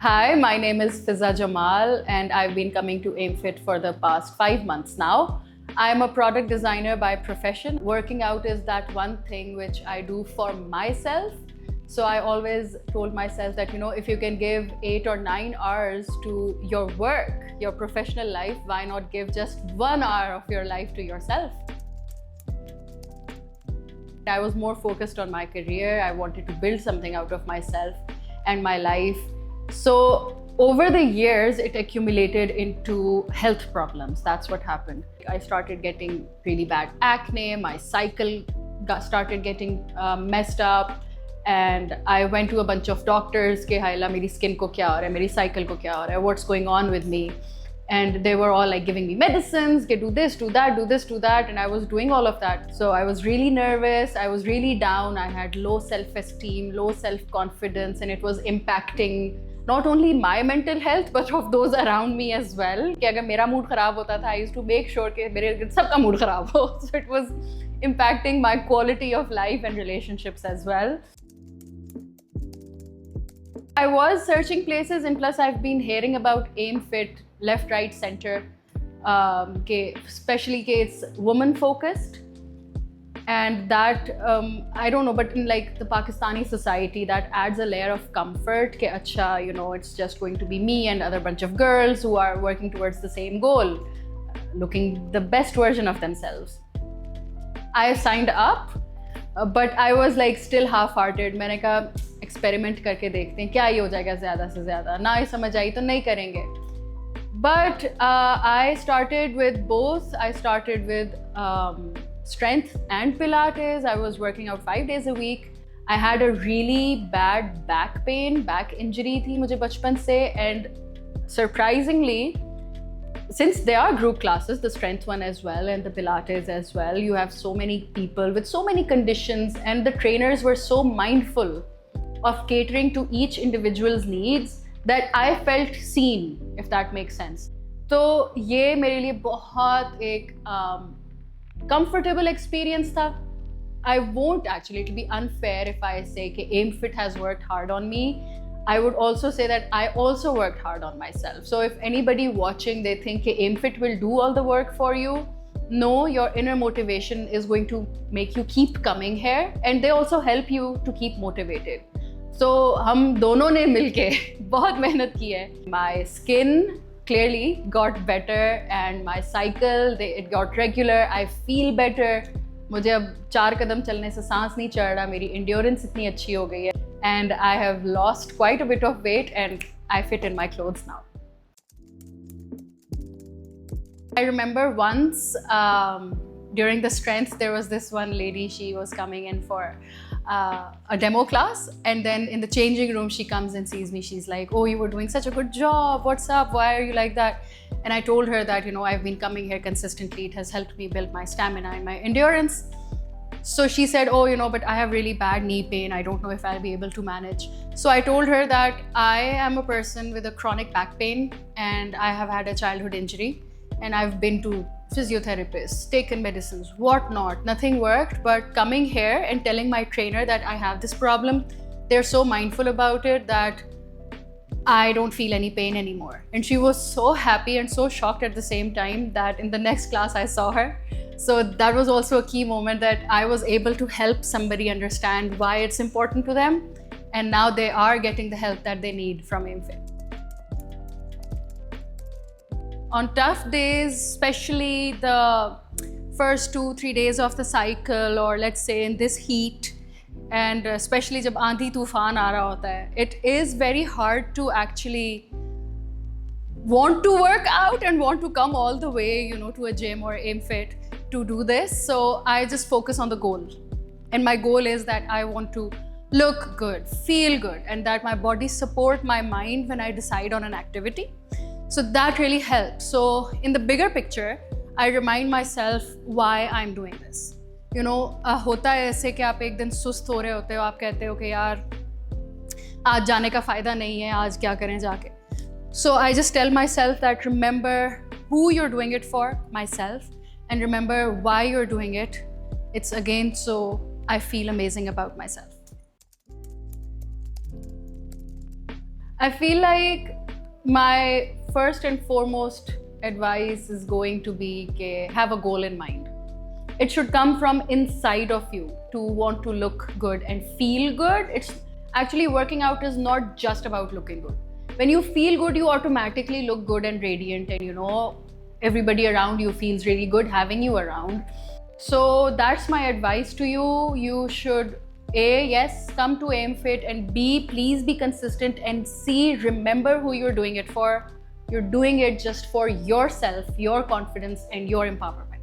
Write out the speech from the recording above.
Hi, my name is Fiza Jamal, and I've been coming to AimFit for the past 5 months now. I'm a product designer by profession. Working out is that one thing which I do for myself. So I always told myself that, if you can give 8 or 9 hours to your work, your professional life, why not give just 1 hour of your life to yourself? I was more focused on my career. I wanted to build something out of myself and my life. So over the years, it accumulated into health problems. That's what happened. I started getting really bad acne. My cycle started getting messed up. And I went to a bunch of doctors. Ke haila, meri skin ko kya ho raha hai, meri cycle ko kya ho raha hai, what's going on with me? And they were all like giving me medicines, do this, do that, do this, do that. And I was doing all of that. So I was really nervous. I was really down. I had low self-esteem, low self-confidence, and it was impacting not only my mental health, but of those around me as well. कि अगर मेरा mood खराब होता था, I used to make sure कि मेरे सबका mood खराब हो. So it was impacting my quality of life and relationships as well. I was searching places, and plus I've been hearing about AimFit left, right, center, especially it's woman focused. And that, I don't know, but in like the Pakistani society, that adds a layer of comfort. Ke acha, it's just going to be me and other bunch of girls who are working towards the same goal, looking the best version of themselves. I signed up, but I was like still half-hearted. मैंने कहा experiment करके देखते हैं क्या ये हो जाएगा ज़्यादा से ज़्यादा, ना ही समझ आई तो नहीं करेंगे. But I started with both. I started with strength and Pilates. I was working out 5 days a week. I had a really bad back pain, back injury थी मुझे बचपन से, and surprisingly, since there are group classes, the strength one as well and the Pilates as well, you have so many people with so many conditions, and the trainers were so mindful of catering to each individual's needs that I felt seen, if that makes sense. So ये मेरे लिए बहुत एक comfortable experience था. I won't actually, it'll be unfair if I say that AimFit has worked hard on me. I would also say that I also worked hard on myself. So if anybody watching, they think that AimFit will do all the work for you, no, your inner motivation is going to make you keep coming here, and they also help you to keep motivated. So हम दोनों ने मिलके बहुत मेहनत की है. My skin clearly got better, and my cycle, it got regular. I feel better. मुझे अब 4 कदम चलने से सांस नहीं चढ़ रहा. मेरी endurance इतनी अच्छी हो गई है, and I have lost quite a bit of weight, and I fit in my clothes now. I remember once during the strength, there was this one lady. She was coming in for a demo class, and then in the changing room she comes and sees me. She's like, oh, you were doing such a good job, what's up, why are you like that? And I told her that I've been coming here consistently, it has helped me build my stamina and my endurance. So she said, oh, but I have really bad knee pain, I don't know if I'll be able to manage. So I told her that I am a person with a chronic back pain, and I have had a childhood injury, and I've been to physiotherapists, taken medicines, whatnot, nothing worked. But coming here and telling my trainer that I have this problem, they're so mindful about it that I don't feel any pain anymore. And she was so happy and so shocked at the same time that in the next class I saw her. So that was also a key moment, that I was able to help somebody understand why it's important to them, and now they are getting the help that they need from AimFit. On tough days, especially the first 2-3 days of the cycle, or let's say in this heat, and especially जब आंधी तूफान आ रहा होता है, it is very hard to actually want to work out and want to come all the way, to a gym or AimFit to do this. So I just focus on the goal, and my goal is that I want to look good, feel good, and that my body support my mind when I decide on an activity. So that really helps. So in the bigger picture, I remind myself why I'm doing this. होता है ऐसे कि आप एक दिन सुस्त हो रहे होते हो, आप कहते हो कि यार आज जाने का फ़ायदा नहीं है, आज क्या करें जाके. So I just tell myself that remember who you're doing it for, myself, and remember why you're doing it. It's again so I feel amazing about myself. I feel like my first and foremost advice is going to be have a goal in mind. It should come from inside of you to want to look good and feel good. It's actually, working out is not just about looking good. When you feel good, you automatically look good and radiant, and everybody around you feels really good having you around. So that's my advice to you. You should A, yes, come to AimFit, and B, please be consistent, and C, remember who you're doing it for. You're doing it just for yourself, your confidence, and your empowerment.